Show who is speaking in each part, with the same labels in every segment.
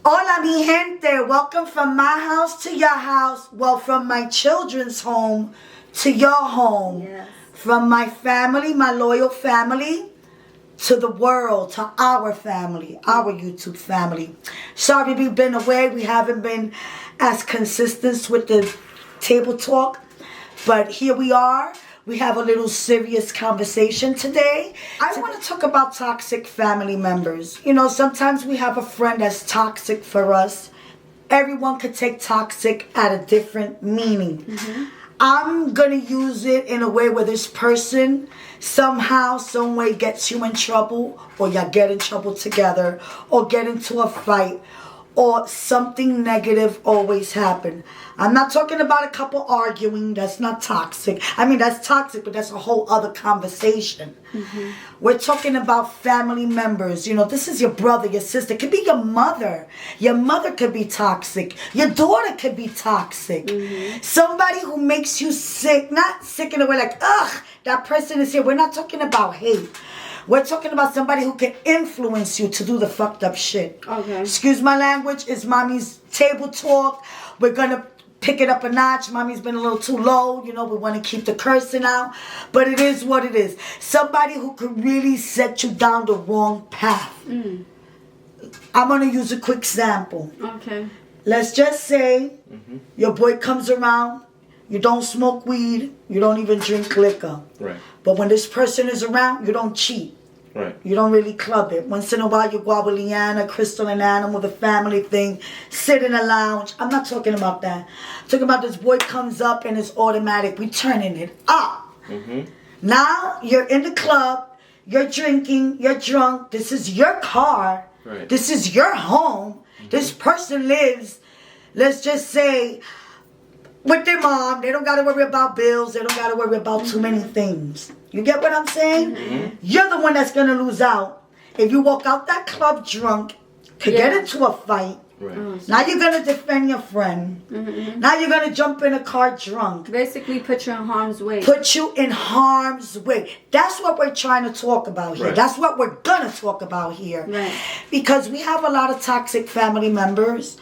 Speaker 1: Hola, mi gente. Welcome from my house to your house. Well, from my children's home to your home.
Speaker 2: Yes.
Speaker 1: From my family, my loyal family, to the world, to our family, our YouTube family. Sorry we've been away. We haven't been as consistent with the table talk. But here we are. We have a little serious conversation today. I want to talk about toxic family members. You know, sometimes we have a friend that's toxic for us. Everyone could take toxic at a different meaning. Mm-hmm. I'm going to use it in a way where this person somehow, some way gets you in trouble, or y'all get in trouble together, or get into a fight, or something negative always happen. I'm not talking about a couple arguing. That's not toxic. I mean, that's toxic, but that's a whole other conversation. Mm-hmm. We're talking about family members. You know, this is your brother, your sister. It could be your mother. Your mother could be toxic. Your daughter could be toxic. Mm-hmm. Somebody who makes you sick. Not sick in a way like, ugh, that person is here. We're not talking about hate. We're talking about somebody who can influence you to do the fucked up shit.
Speaker 2: Okay.
Speaker 1: Excuse my language. It's mommy's table talk. We're going to pick it up a notch. Mommy's been a little too low. You know, we want to keep the cursing out. But it is what it is. Somebody who could really set you down the wrong path. Mm. I'm going to use a quick sample.
Speaker 2: Okay.
Speaker 1: Let's just say your boy comes around. You don't smoke weed. You don't even drink liquor.
Speaker 3: Right.
Speaker 1: But when this person is around, you don't cheat.
Speaker 3: Right.
Speaker 1: You don't really club it. Once in a while, you go out with Leanna, Crystal, and Adam with a family thing. Sit in a lounge. I'm not talking about that. I'm talking about this boy comes up and it's automatic. We turning it up. Mm-hmm. Now, you're in the club. You're drinking. You're drunk. This is your car.
Speaker 3: Right.
Speaker 1: This is your home. Mm-hmm. This person lives, let's just say, with their mom. They don't got to worry about bills. They don't got to worry about too many things. You get what I'm saying? Mm-hmm. You're the one that's going to lose out. If you walk out that club drunk, to get into a fight,
Speaker 3: right.
Speaker 1: Now you're going to defend your friend. Mm-hmm. Now you're going to jump in a car drunk.
Speaker 2: Basically put you in harm's way.
Speaker 1: Put you in harm's way. That's what we're trying to talk about here.
Speaker 3: Right.
Speaker 1: That's what we're going to talk about here.
Speaker 2: Right.
Speaker 1: Because we have a lot of toxic family members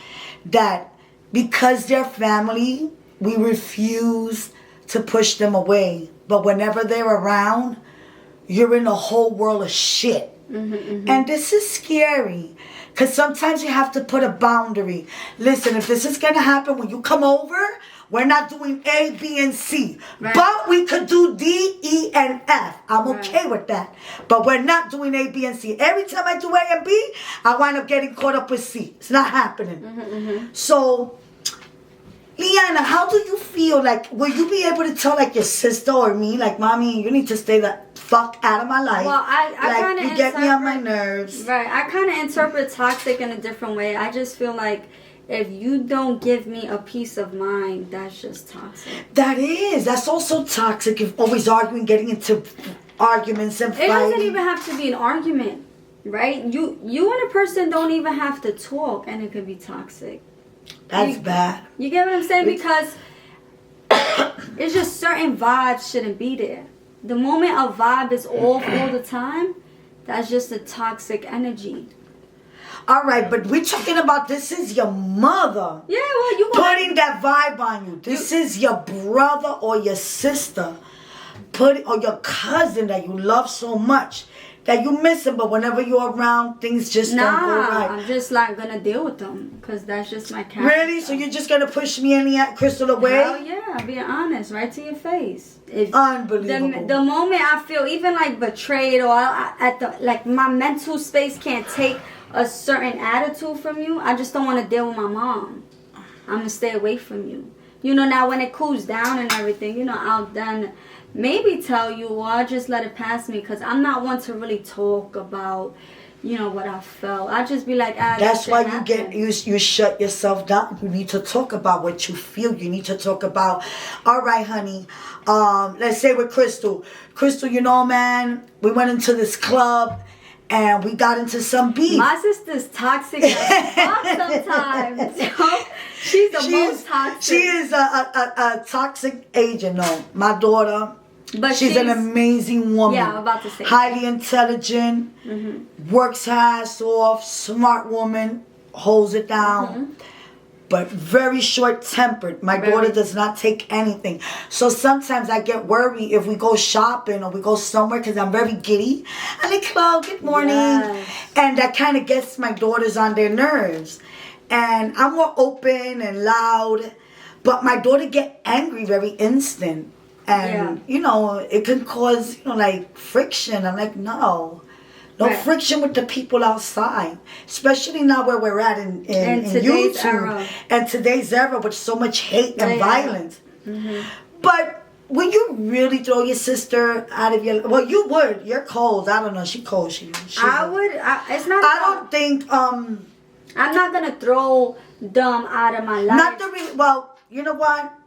Speaker 1: that, because they're family, we refuse to push them away. But whenever they're around, you're in a whole world of shit. Mm-hmm, mm-hmm. And this is scary. Because sometimes you have to put a boundary. Listen, if this is going to happen when you come over, we're not doing A, B, and C. Right. But we could do D, E, and F. I'm okay with that. But we're not doing A, B, and C. Every time I do A and B, I wind up getting caught up with C. It's not happening. Mm-hmm, mm-hmm. So, Leanna, how do you feel? Like, will you be able to tell, like, your sister or me, like, mommy, you need to stay the fuck out of my life?
Speaker 2: Well, I kind of
Speaker 1: you get me on my nerves.
Speaker 2: Right. I kind of interpret toxic in a different way. I just feel like if you don't give me a peace of mind, that's just toxic.
Speaker 1: That's also toxic. If always arguing, getting into arguments and fighting.
Speaker 2: It doesn't even have to be an argument, right? You and a person don't even have to talk, and it could be toxic.
Speaker 1: That's bad.
Speaker 2: You get what I'm saying? Because it's just certain vibes shouldn't be there. The moment a vibe is off all the time, that's just a toxic energy.
Speaker 1: All right, but we're talking about this is your mother.
Speaker 2: Yeah, well, you
Speaker 1: putting that vibe on you. This is your brother or your sister, or your cousin that you love so much. That you miss them, but whenever you're around, things just don't go right.
Speaker 2: I'm just not gonna deal with them because that's just my character.
Speaker 1: Really? So you're just gonna push me and Crystal away?
Speaker 2: Hell yeah, being honest, right to your face.
Speaker 1: Unbelievable.
Speaker 2: The moment I feel even like betrayed or my mental space can't take a certain attitude from you, I just don't want to deal with my mom. I'm gonna stay away from you. You know, now when it cools down and everything, you know, I'll then maybe tell you, or I'll just let it pass me, because I'm not one to really talk about, you know, what I felt. I just be like,
Speaker 1: that's why you shut yourself down. You need to talk about what you feel. You need to talk about, all right, honey, let's say with Crystal, you know, man, we went into this club and we got into some beef.
Speaker 2: My sister's toxic as fuck sometimes. She's the most toxic.
Speaker 1: She is a toxic agent. No, my daughter, But she's an amazing woman.
Speaker 2: Yeah, I'm about to say.
Speaker 1: Highly intelligent, works her ass off, smart woman. holds it down. But very short-tempered. My daughter does not take anything. So sometimes I get worried if we go shopping or we go somewhere because I'm very giddy. I'm like, hello, good morning.
Speaker 2: Yes.
Speaker 1: And that kind of gets my daughters on their nerves. And I'm more open and loud. But my daughter get angry very instant. And, you know, it can cause, you know, like friction. I'm like, no. No friction with the people outside, especially now where we're at in
Speaker 2: today's
Speaker 1: YouTube
Speaker 2: era.
Speaker 1: and today's era with so much hate and violence. But would you really throw your sister out of your? Well, you would. You're cold. I don't know. She cold. She
Speaker 2: I would. It's not.
Speaker 1: I don't think.
Speaker 2: I'm not gonna throw them out of my life.
Speaker 1: Not the real. Well, you know what?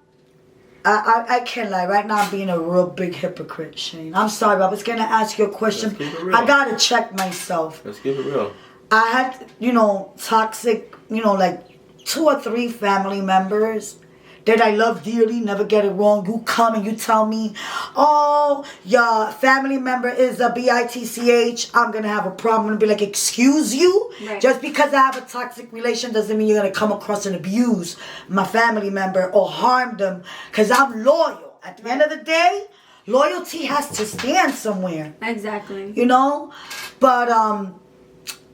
Speaker 1: I can't lie. Right now, I'm being a real big hypocrite, Shane. I'm sorry. I was going to ask you a question.
Speaker 3: Let's keep it real.
Speaker 1: I got to check myself.
Speaker 3: Let's keep it real.
Speaker 1: I had, you know, toxic, you know, like 2 or 3 family members that I love dearly, never get it wrong. You come and you tell me, oh, your family member is a bitch. I'm going to have a problem. I'm going to be like, excuse you?
Speaker 2: Right.
Speaker 1: Just because I have a toxic relation doesn't mean you're going to come across and abuse my family member or harm them because I'm loyal. At the end of the day, loyalty has to stand somewhere.
Speaker 2: Exactly.
Speaker 1: You know? But,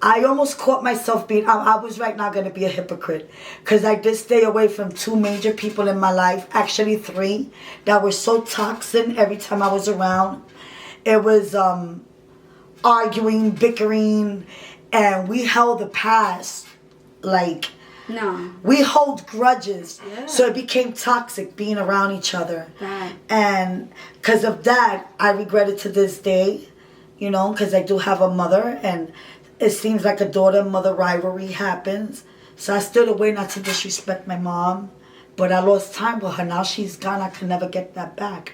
Speaker 1: I almost caught myself being, I was right now going to be a hypocrite. Because I did stay away from 2 major people in my life. Actually 3. That were so toxic every time I was around. It was arguing, bickering. And we held the past. Like,
Speaker 2: No.
Speaker 1: we hold grudges.
Speaker 2: Yeah.
Speaker 1: So it became toxic being around each other.
Speaker 2: Right.
Speaker 1: And because of that, I regret it to this day. You know, because I do have a mother. And it seems like a daughter-mother rivalry happens. So I stood away not to disrespect my mom. But I lost time with her. Now she's gone. I can never get that back.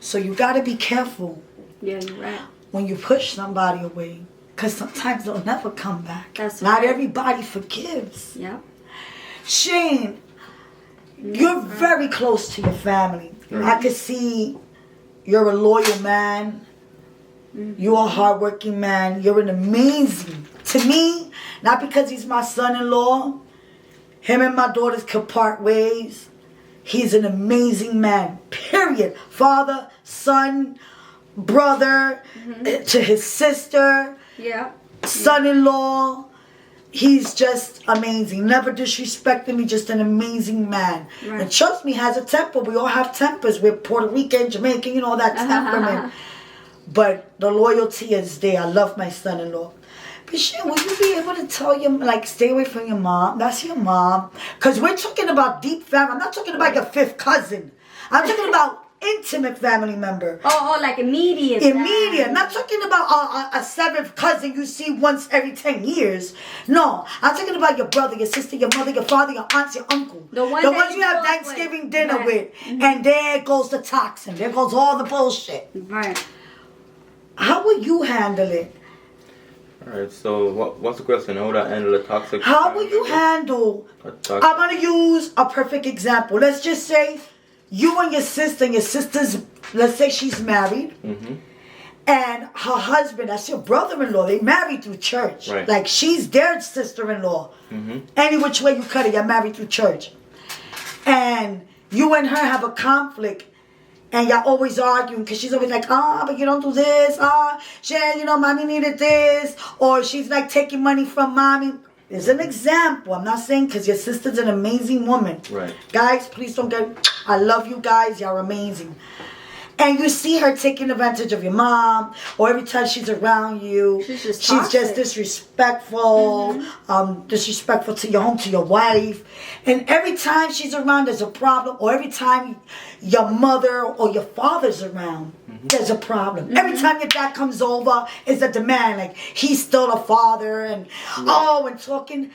Speaker 1: So you got to be careful
Speaker 2: Yeah, you're right.
Speaker 1: when you push somebody away. Because sometimes they'll never come back.
Speaker 2: That's
Speaker 1: Not
Speaker 2: right.
Speaker 1: everybody forgives.
Speaker 2: Yep.
Speaker 1: Shane, you're very close to your family. I could see you're a loyal man. You're a hardworking man. You're an amazing. To me, not because he's my son-in-law. Him and my daughters could part ways. He's an amazing man. Period. Father, son, brother, to his sister,
Speaker 2: Yeah.
Speaker 1: son-in-law. He's just amazing. Never disrespected me. Just an amazing man.
Speaker 2: Right.
Speaker 1: And trust me, has a temper. We all have tempers. We're Puerto Rican, Jamaican, you know, that temperament. But the loyalty is there. I love my son-in-law. But shit, will you be able to tell your, like, stay away from your mom? That's your mom. Because we're talking about deep family. I'm not talking about your 5th cousin. I'm talking about intimate family member.
Speaker 2: Oh, like immediate.
Speaker 1: Immediate. I'm not talking about a 7th cousin you see once every 10 years. No. I'm talking about your brother, your sister, your mother, your father, your aunts, your uncle.
Speaker 2: The ones
Speaker 1: you have
Speaker 2: grew up
Speaker 1: Thanksgiving
Speaker 2: with.
Speaker 1: dinner
Speaker 2: Right.
Speaker 1: with. And there goes the toxin. There goes all the bullshit.
Speaker 2: Right.
Speaker 1: How will you handle it?
Speaker 3: Alright, so what's the question? How would I handle a toxic
Speaker 1: How
Speaker 3: family
Speaker 1: will you
Speaker 3: member?
Speaker 1: handle? I'm going to use a perfect example. Let's just say you and your sister's, let's say she's married. And her husband, that's your brother-in-law, they married through church.
Speaker 3: Right.
Speaker 1: Like she's their sister-in-law. Any which way you cut it, you're married through church. And you and her have a conflict. And y'all always arguing because she's always like, but you don't do this. Shan, you know, mommy needed this. Or she's like taking money from mommy. It's an example. I'm not saying because your sister's an amazing woman.
Speaker 3: Right.
Speaker 1: Guys, please don't get... I love you guys. Y'all are amazing. And you see her taking advantage of your mom, or every time she's around you,
Speaker 2: She's just
Speaker 1: she's
Speaker 2: toxic.
Speaker 1: just disrespectful, disrespectful to your home, to your wife. And every time she's around, there's a problem. Or every time your mother or your father's around, there's a problem. Every time your dad comes over, it's a demand. Like, he's still a father, and and talking.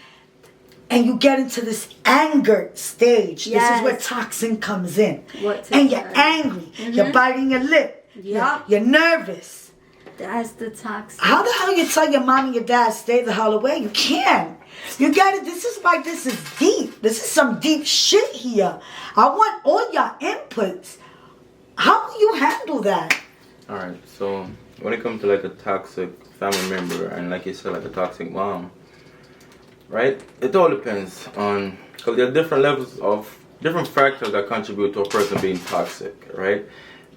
Speaker 1: And you get into this anger stage.
Speaker 2: Yes.
Speaker 1: This is where toxin comes in.
Speaker 2: What
Speaker 1: And you're
Speaker 2: toxin?
Speaker 1: angry. You're biting your lip.
Speaker 2: Yup.
Speaker 1: You're nervous.
Speaker 2: That's the toxic.
Speaker 1: How the hell you tell your mom and your dad stay the hell away? You can't. You got it. This is why this is deep. This is some deep shit here. I want all your inputs. How will you handle that?
Speaker 3: Alright, so when it comes to like a toxic family member and like you said, like a toxic mom, right? It all depends on, because there are different levels of different factors that contribute to a person being toxic, right?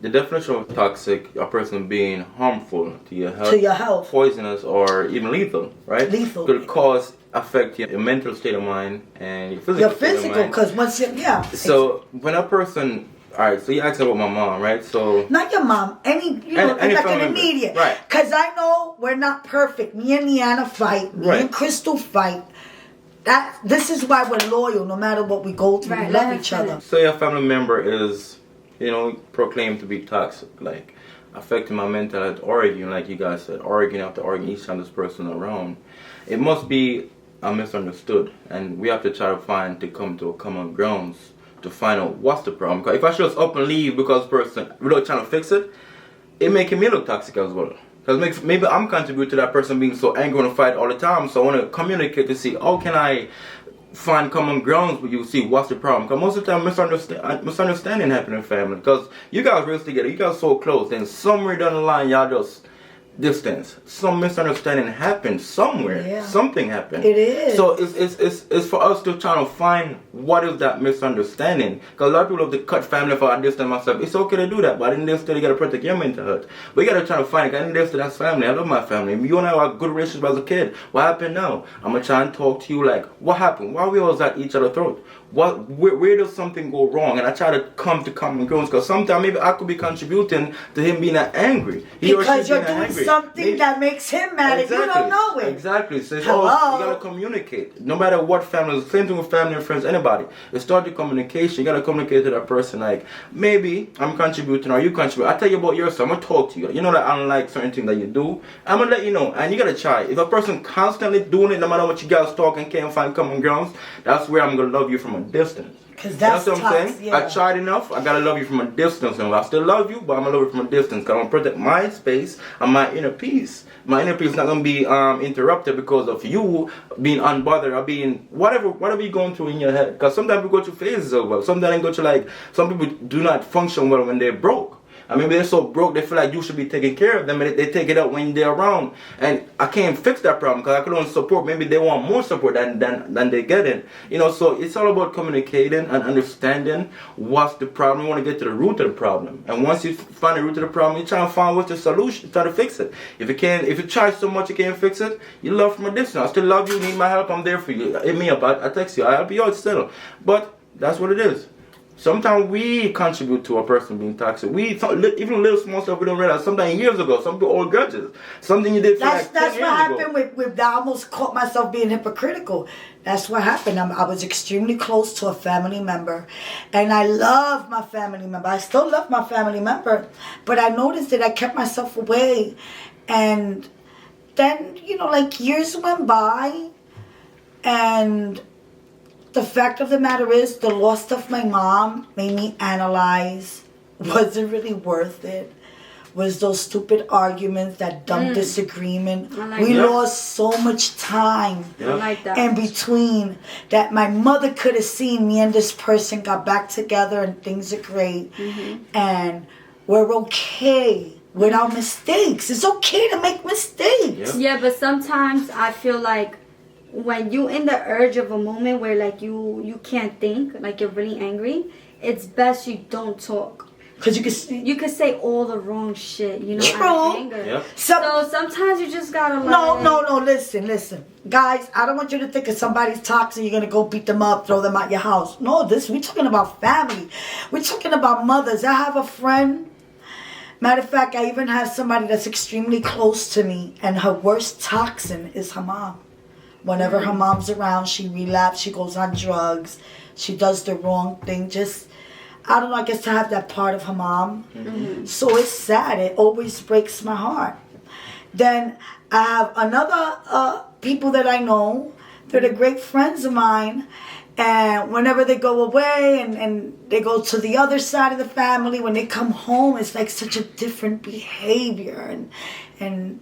Speaker 3: The definition of toxic, a person being harmful to your health, poisonous, or even lethal, right?
Speaker 1: Lethal.
Speaker 3: Could cause, affect your mental state of mind and your physical state of mind.
Speaker 1: Because once you, yeah.
Speaker 3: So when a person, all right, so you asked about my mom, right? So
Speaker 1: not your mom, any
Speaker 3: any
Speaker 1: like an
Speaker 3: member.
Speaker 1: immediate,
Speaker 3: right?
Speaker 1: Because I know we're not perfect. Me and Leanna fight. Me and Crystal fight. This is why we're loyal, no matter what we go through. We love each other.
Speaker 3: So your family member is, proclaimed to be toxic, like affecting my mental health, arguing, like you guys said, arguing after arguing each time this person around. It must be misunderstood, and we have to try to come to a common grounds to find out what's the problem. Because if I just up and leave because person without trying to fix it, it making me look toxic as well. Because maybe I'm contributing to that person being so angry and fight all the time. So I want to communicate to see how can I find common grounds with you, see what's the problem. Because most of the time misunderstanding happen in family. Because you guys raised together, you guys so close, then somewhere down the line y'all just distance. Some misunderstanding happened somewhere.
Speaker 1: Yeah.
Speaker 3: Something happened.
Speaker 1: It is.
Speaker 3: So it's for us to try to find what is that misunderstanding. Because a lot of people have to cut family for I distance myself. It's okay to do that, but in this still you gotta protect your mental health. But you gotta try to find it. In this that's family. I love my family. You and I have a good relationship as a kid. What happened now? I'm gonna try and talk to you like, what happened? Why are we always at each other's throat? Where does something go wrong? And I try to come to common grounds because sometimes maybe I could be contributing to him being angry.
Speaker 1: Because you're doing something that makes him mad and you don't know it.
Speaker 3: Exactly. So it's always, you gotta communicate. No matter what family, same thing with family and friends, anybody. It starts with communication. You gotta communicate to that person like, maybe I'm contributing or you contribute. I tell you about yourself. I'm gonna talk to you. You know that I don't like certain things that you do. I'm gonna let you know. And you gotta try. If a person constantly doing it, no matter what you guys talk and can't find common grounds, that's where I'm gonna love you from a distance.
Speaker 1: Because that's
Speaker 3: what I'm saying.
Speaker 1: Yeah.
Speaker 3: I tried enough. I gotta love you from a distance, and I still love you, but I'm gonna love you from a distance. Cause I'm gonna protect my space and my inner peace. My inner peace is not gonna be interrupted because of you being unbothered or being whatever you're going through in your head. Cause sometimes we go through phases of well. Sometimes they go through some people do not function well when they're broke. I mean, they're so broke, they feel like you should be taking care of them, and they take it out when they're around. And I can't fix that problem because I can only support. Maybe they want more support than they're getting. So it's all about communicating and understanding what's the problem. You want to get to the root of the problem. And once you find the root of the problem, you try to find what's the solution, try to fix it. If you try so much you can't fix it, you love from a distance. I still love you, need my help, I'm there for you. Hit me up, I text you, I'll be out still. But that's what it is. Sometimes we contribute to a person being toxic. Even little small stuff we don't realize. Sometimes years ago, some people hold grudges. Something you did for
Speaker 1: that's
Speaker 3: 10 years
Speaker 1: what happened with I almost caught myself being hypocritical. That's what happened. I was extremely close to a family member. And I love my family member. I still love my family member. But I noticed that I kept myself away. And then, years went by. And the fact of the matter is, the loss of my mom made me analyze, was it really worth it? Was those stupid arguments, that dumb disagreement? We lost so much time in between that my mother could have seen me and this person got back together and things are great. And we're okay with our mistakes. It's okay to make mistakes.
Speaker 2: Yeah, but sometimes I feel like when you in the urge of a moment where you can't think, like you're really angry, it's best you don't talk.
Speaker 1: Because you can
Speaker 2: say all the wrong shit,
Speaker 1: True.
Speaker 2: out of anger.
Speaker 3: Yep.
Speaker 2: So sometimes you just gotta
Speaker 1: No, listen. Guys, I don't want you to think if somebody's toxic, you're gonna go beat them up, throw them out your house. No, we're talking about family. We're talking about mothers. I have a friend. Matter of fact, I even have somebody that's extremely close to me, and her worst toxin is her mom. Whenever her mom's around, she relapses, she goes on drugs, she does the wrong thing. I don't know, I guess to have that part of her mom. So it's sad. It always breaks my heart. Then I have another people that I know. They're great friends of mine. And whenever they go away and they go to the other side of the family, when they come home, it's like such a different behavior and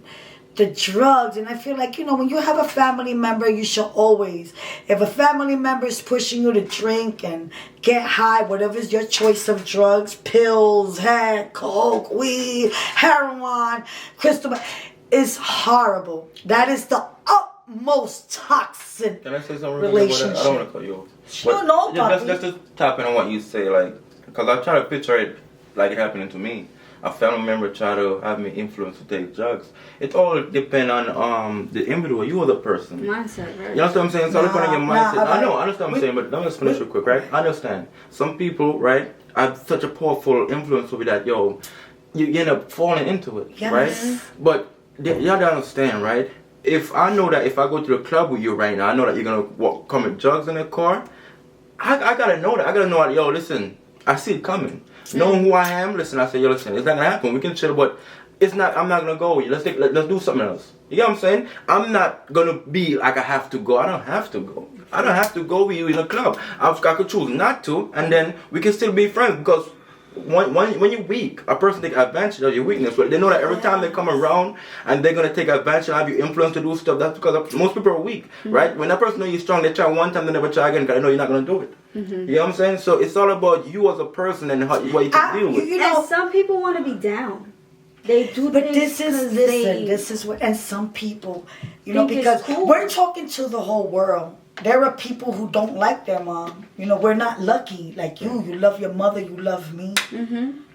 Speaker 1: the drugs. And I feel like, when you have a family member, you should always, if a family member is pushing you to drink and get high, whatever's your choice of drugs, pills, head, coke, weed, heroin, crystal, is horrible. That is the most toxic
Speaker 3: Can I say something really quick about that? I don't want to cut you off.
Speaker 1: Sure, no,
Speaker 3: Let's just tap in on what you say, like, because I try to picture it like it happening to me. A family member try to have me influence to take drugs. It all depends on the individual. You are the person.
Speaker 2: Mindset, right?
Speaker 3: You understand what I'm saying? So depending on your mindset. I know, I understand what I'm
Speaker 1: we-
Speaker 3: saying, but let me just finish real quick, right? I understand. Some people, right, have such a powerful influence over that, yo, you end up falling into it,
Speaker 1: Yes.
Speaker 3: right? But you have to understand, right? If I know that if I go to the club with you right now, I know that you're gonna come with drugs in the car. I gotta know that. I gotta know that, yo, listen, I see it coming. Knowing who I am, listen, I say, yo, listen, it's not gonna happen. We can chill, but it's not. I'm not gonna go with you. Let's do something else. You get what I'm saying? I'm not gonna be like I have to go. I don't have to go. I don't have to go with you in a club. I could choose not to, and then we can still be friends because. When you're weak, a person take advantage of your weakness. But they know that every time they come around and they're gonna take advantage and have you influence to do stuff. That's because most people are weak, right? When that person know you're strong, they try one time, they never try again because they know you're not gonna do it. You know what I'm saying? So it's all about you as a person and what you can deal with.
Speaker 1: You know,
Speaker 2: And some people want to be down. They do
Speaker 1: but
Speaker 2: things
Speaker 1: this is what, and some people, you know,
Speaker 2: think
Speaker 1: because
Speaker 2: it's cool.
Speaker 1: we're talking to the whole world. There are people who don't like their mom. You know, we're not lucky like you. You love your mother, you love me.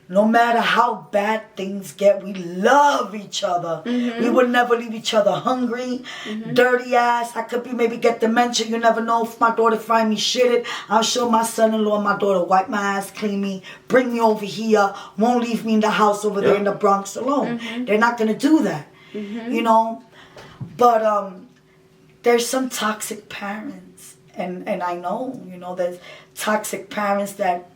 Speaker 1: No matter how bad things get, we love each other. We would never leave each other hungry, dirty ass. I could be maybe get dementia. You never know if my daughter find me shitted. I'm sure my son-in-law and my daughter wipe my ass, clean me, bring me over here, won't leave me in the house over there in the Bronx alone. They're not gonna do that, you know. But there's some toxic parents, and I know, you know, there's toxic parents that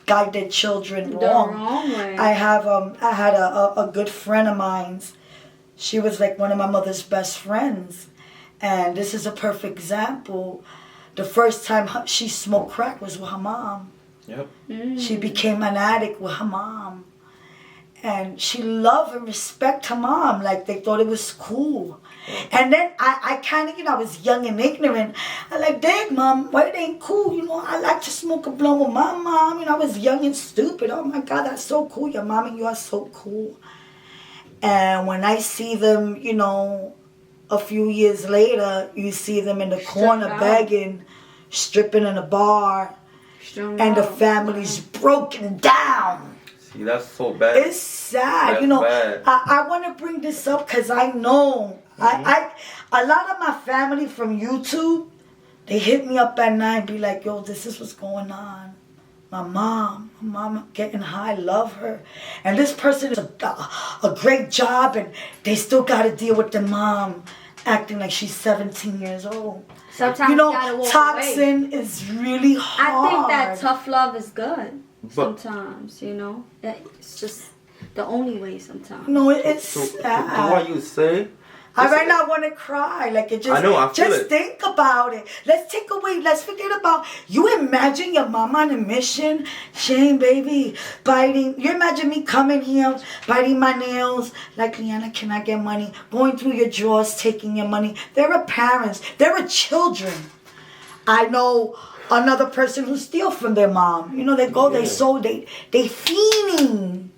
Speaker 1: guide their children
Speaker 2: the
Speaker 1: wrong.
Speaker 2: wrong way.
Speaker 1: I had a good friend of mine's. She was like one of my mother's best friends, and this is a perfect example. The first time she smoked crack was with her mom.
Speaker 3: Yep.
Speaker 1: She became an addict with her mom, and she loved and respect her mom like they thought it was cool. And then I kind of, you know, I was young and ignorant. I like, dang, mom, why it ain't cool? You know, I like to smoke a blunt with my mom. You know, I was young and stupid. Oh my God, that's so cool. Your mom and you are so cool. And when I see them, you know, a few years later, you see them in the corner
Speaker 2: out.
Speaker 1: begging, stripping in a bar, and the family's broken down.
Speaker 3: See, that's so bad.
Speaker 1: It's sad,
Speaker 3: That's
Speaker 1: you know.
Speaker 3: bad.
Speaker 1: I want to bring this up because I know I a lot of my family from YouTube, they hit me up at night and be like, "Yo, this is what's going on. My mom getting high, love her, and this person is a great job, and they still got to deal with the mom acting like she's 17 years old."
Speaker 2: Sometimes
Speaker 1: You know,
Speaker 2: you gotta walk away.
Speaker 1: toxin is really hard.
Speaker 2: I think that tough love is good.
Speaker 3: But-
Speaker 2: Sometimes, you know, it's just the only way. Sometimes.
Speaker 1: No, it's
Speaker 3: So,
Speaker 1: sad.
Speaker 3: to what you say,
Speaker 1: I right now want to cry. Like it just.
Speaker 3: I know, I feel
Speaker 1: just
Speaker 3: it.
Speaker 1: think about it. Let's take away. Let's forget about. You imagine your mama on a mission, Shane, baby, biting. You imagine me coming here, biting my nails. Like, Liana, can I get money? Going through your drawers, taking your money. There are parents. There are children. I know another person who steals from their mom. You know, they go, they sold, they fiending.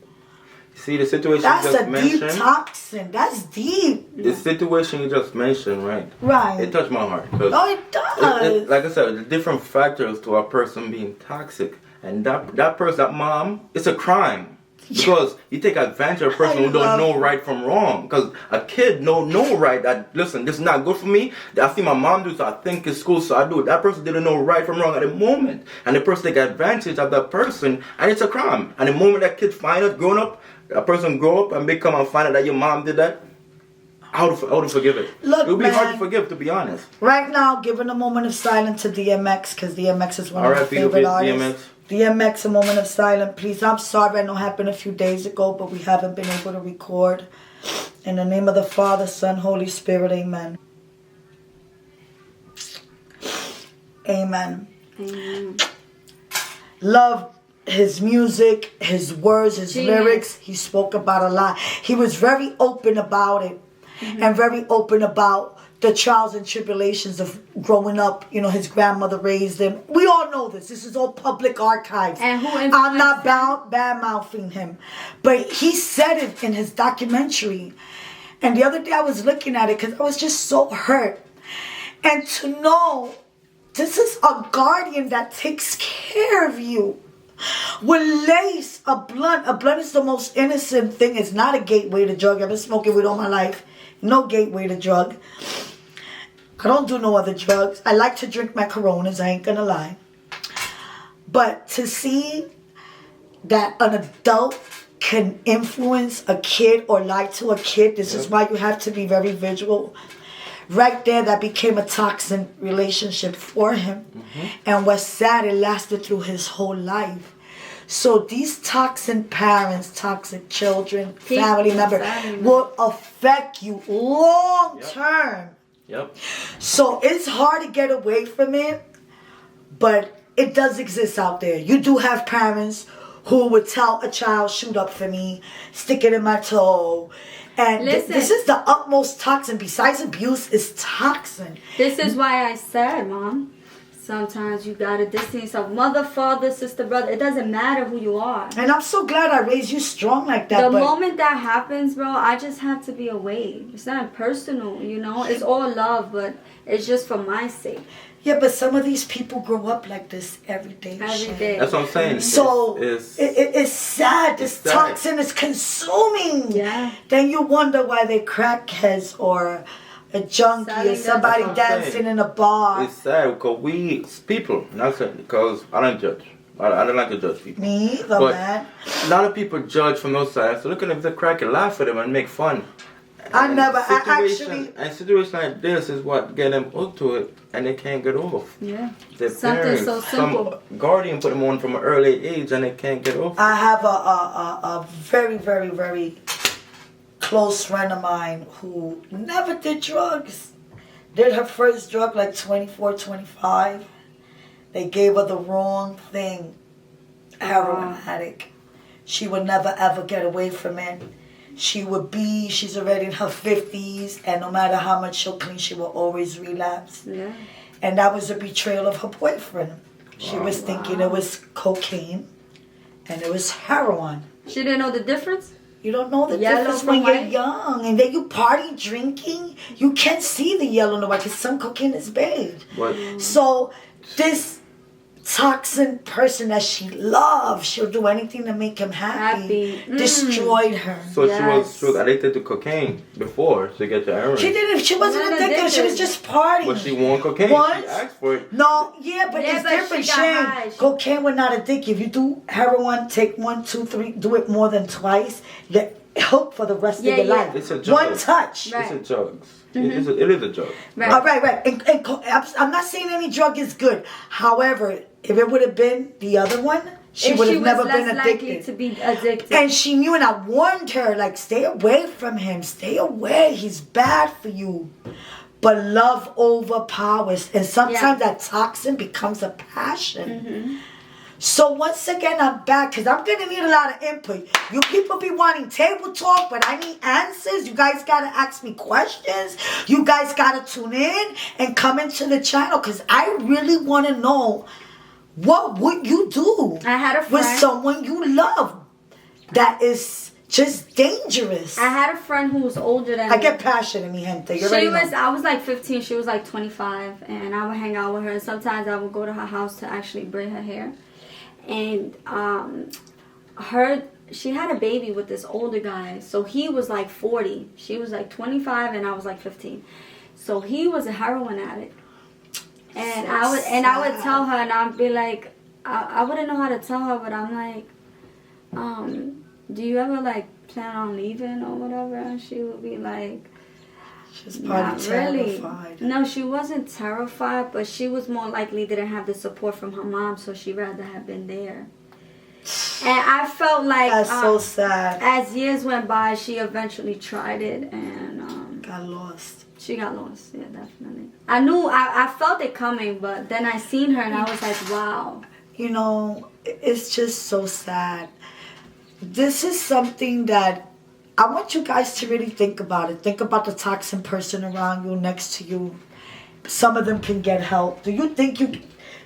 Speaker 3: see the situation
Speaker 1: That's
Speaker 3: you just
Speaker 1: a deep
Speaker 3: mentioned.
Speaker 1: toxin. That's deep.
Speaker 3: The situation you just mentioned, right?
Speaker 1: Right.
Speaker 3: It touched my heart. 'Cause
Speaker 1: Oh, it does.
Speaker 3: like I said, the different factors to a person being toxic, and that person, that mom, it's a crime. Because you take advantage of a person who don't know right from wrong. Because a kid know right that, listen, this is not good for me. I see my mom do, so I think it's cool, so I do it. That person didn't know right from wrong at the moment. And the person take advantage of that person, and it's a crime. And the moment that kid find out, grown up, a person grow up and become and find out that your mom did that, how to forgive it?
Speaker 1: Look,
Speaker 3: It'll be hard to
Speaker 1: man.
Speaker 3: forgive, to be honest.
Speaker 1: Right now, giving a moment of silence to DMX, because DMX is one of my
Speaker 3: R.I.P.
Speaker 1: favorite artists.
Speaker 3: DMX.
Speaker 1: DMX, a moment of silence, please. I'm sorry, I know it happened a few days ago, but we haven't been able to record. In the name of the Father, Son, Holy Spirit, amen. Amen. Love his music, his words, his lyrics. He spoke about a lot. He was very open about it, and very open about the trials and tribulations of growing up. You know, his grandmother raised him. We all know this. This is all public archives.
Speaker 2: And who
Speaker 1: I'm not
Speaker 2: influenced
Speaker 1: bad-mouthing him. But he said it in his documentary. And the other day I was looking at it because I was just so hurt. And to know this is a guardian that takes care of you. With lace, a blunt is the most innocent thing. It's not a gateway to drug. I've been smoking weed all my life. No gateway to drug. I don't do no other drugs. I like to drink my Coronas, I ain't gonna lie. But to see that an adult can influence a kid or lie to a kid, this is why you have to be very vigilant. Right there, that became a toxic relationship for him. And what's sad, it lasted through his whole life. So these toxic parents, toxic children, family members will affect you long term.
Speaker 3: Yep.
Speaker 1: So it's hard to get away from it, but it does exist out there. You do have parents who would tell a child, shoot up for me, stick it in my toe. And this is the utmost toxin. Besides abuse, is toxin.
Speaker 2: This is why I said, Mom, sometimes you gotta distance yourself. Mother, father, sister, brother, it doesn't matter who you are.
Speaker 1: And I'm so glad I raised you strong like that.
Speaker 2: The moment that happens, bro, I just have to be away. It's not personal, you know? It's all love, but it's just for my sake.
Speaker 1: Yeah, but some of these people grow up like this every day.
Speaker 2: Every day.
Speaker 3: That's what I'm saying.
Speaker 1: So it's sad. This toxin is consuming.
Speaker 2: Yeah.
Speaker 1: Then you wonder why they crackheads or a junkie or somebody dancing in a bar.
Speaker 3: It's sad because we people, not because I don't judge. I don't like to judge people.
Speaker 1: Me either,
Speaker 3: but
Speaker 1: man.
Speaker 3: A lot of people judge from those sides. So look at them, the cracker, laugh at them and make fun. Situation like this is what get them hooked to it, and they can't get off.
Speaker 2: Yeah.
Speaker 3: Their
Speaker 2: Something
Speaker 3: parents,
Speaker 2: so simple.
Speaker 3: Some guardian put them on from an early age, and they can't get off.
Speaker 1: I have a very, very, very close friend of mine who never did drugs. Did her first drug like 24, 25. They gave her the wrong thing. Heroin addict. She would never ever get away from it. She's already in her 50s, and no matter how much she'll clean, she will always relapse.
Speaker 2: Yeah.
Speaker 1: And that was a betrayal of her boyfriend. She was thinking it was cocaine, and it was heroin.
Speaker 2: She didn't know the difference?
Speaker 1: You don't know the difference when you're young. And then you party drinking, you can't see the yellow and the white, because some cocaine is bad. So this toxic person that she loves, she'll do anything to make him happy. Destroyed her.
Speaker 3: So she was addicted to cocaine before to get the heroin.
Speaker 1: She wasn't addicted. She was just partying.
Speaker 3: But she wanted cocaine.
Speaker 1: Once,
Speaker 3: she asked for it.
Speaker 1: No, but it's different, Shane. Cocaine was not addictive. You do heroin, take 1, 2, 3, do it more than twice, you're hooked for the rest of your life.
Speaker 3: It's a drug.
Speaker 1: One touch.
Speaker 3: It's a drug. It is a drug.
Speaker 1: Right. And I'm not saying any drug is good. However, if it would have been the other one, she would have never been addicted.
Speaker 2: To be addicted.
Speaker 1: And she knew, and I warned her, like, stay away from him. Stay away. He's bad for you. But love overpowers. And sometimes that toxin becomes a passion. So once again, I'm back because I'm going to need a lot of input. You people be wanting table talk, but I need answers. You guys got to ask me questions. You guys got to tune in and come into the channel because I really want to know, what would you do with someone you love that is just dangerous?
Speaker 2: I had a friend who was older than me.
Speaker 1: I get passionate, mi gente.
Speaker 2: I was like 15. She was like 25. And I would hang out with her. And sometimes I would go to her house to actually braid her hair. And she had a baby with this older guy. So he was like 40. She was like 25 and I was like 15. So he was a heroin addict. And I would tell her, and I'd be like, I wouldn't know how to tell her, but I'm like, do you ever like plan on leaving or whatever? And she would be like,
Speaker 1: she's probably terrified.
Speaker 2: No, she wasn't terrified, but she was more likely didn't have the support from her mom, so she'd rather have been there. And I felt like
Speaker 1: that's so sad.
Speaker 2: As years went by, she eventually tried it and
Speaker 1: got lost.
Speaker 2: She got lost, yeah, definitely. I felt it coming, but then I seen her and I was like, wow.
Speaker 1: You know, it's just so sad. This is something that I want you guys to really think about it. Think about the toxic person around you, next to you. Some of them can get help. Do you think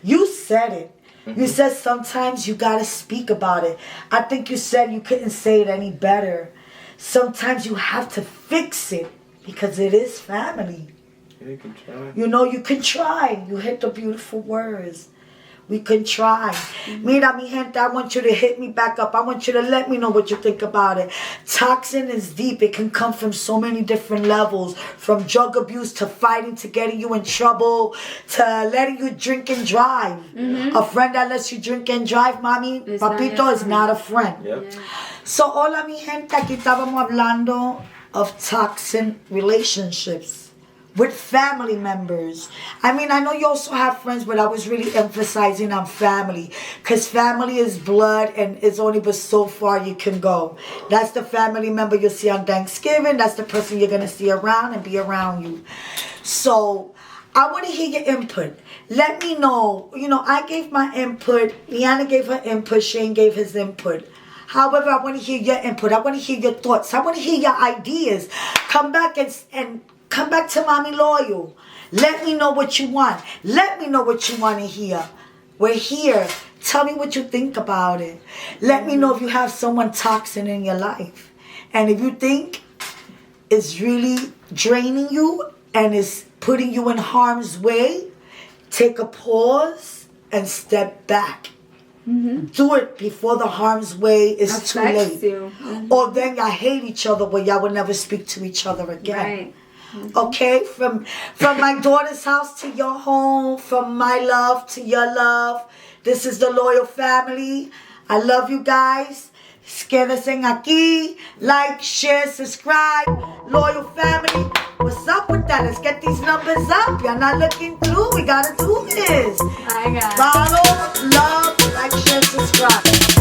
Speaker 1: you said it? You said sometimes you got to speak about it. I think you said you couldn't say it any better. Sometimes you have to fix it because it is family.
Speaker 3: Yeah, you can try.
Speaker 1: You know, you can try. You hit the beautiful words. We can try. Mira, mi gente, I want you to hit me back up. I want you to let me know what you think about it. Toxin is deep. It can come from so many different levels. From drug abuse to fighting to getting you in trouble to letting you drink and drive. A friend that lets you drink and drive, mami,
Speaker 2: It's not
Speaker 1: papito,
Speaker 2: your
Speaker 1: is not a friend.
Speaker 3: Yep.
Speaker 1: So, hola mi gente, aquí estábamos hablando of toxic relationships with family members. I mean, I know you also have friends, but I was really emphasizing on family because family is blood and it's only but so far you can go. That's the family member you'll see on Thanksgiving. That's the person you're going to see around and be around you. So, I want to hear your input. Let me know. You know, I gave my input. Liana gave her input. Shane gave his input. However, I want to hear your input. I want to hear your thoughts. I want to hear your ideas. Come back and come back to Mommy Loyal. Let me know what you want. Let me know what you want to hear. We're here. Tell me what you think about it. Let me know if you have someone toxic in your life. And if you think it's really draining you and is putting you in harm's way, take a pause and step back. Do it before the harm's way is too
Speaker 2: Affects
Speaker 1: late.
Speaker 2: you.
Speaker 1: Or then y'all hate each other where y'all will never speak to each other again.
Speaker 2: Right.
Speaker 1: Okay? From my daughter's house to your home, from my love to your love. This is the Loyal Family. I love you guys. Quédense aquí. Like, share, subscribe. Loyal Family. What's up with that? Let's get these numbers up. You're not looking through. We gotta do this.
Speaker 2: I got it.
Speaker 1: Follow, love, like, share, subscribe.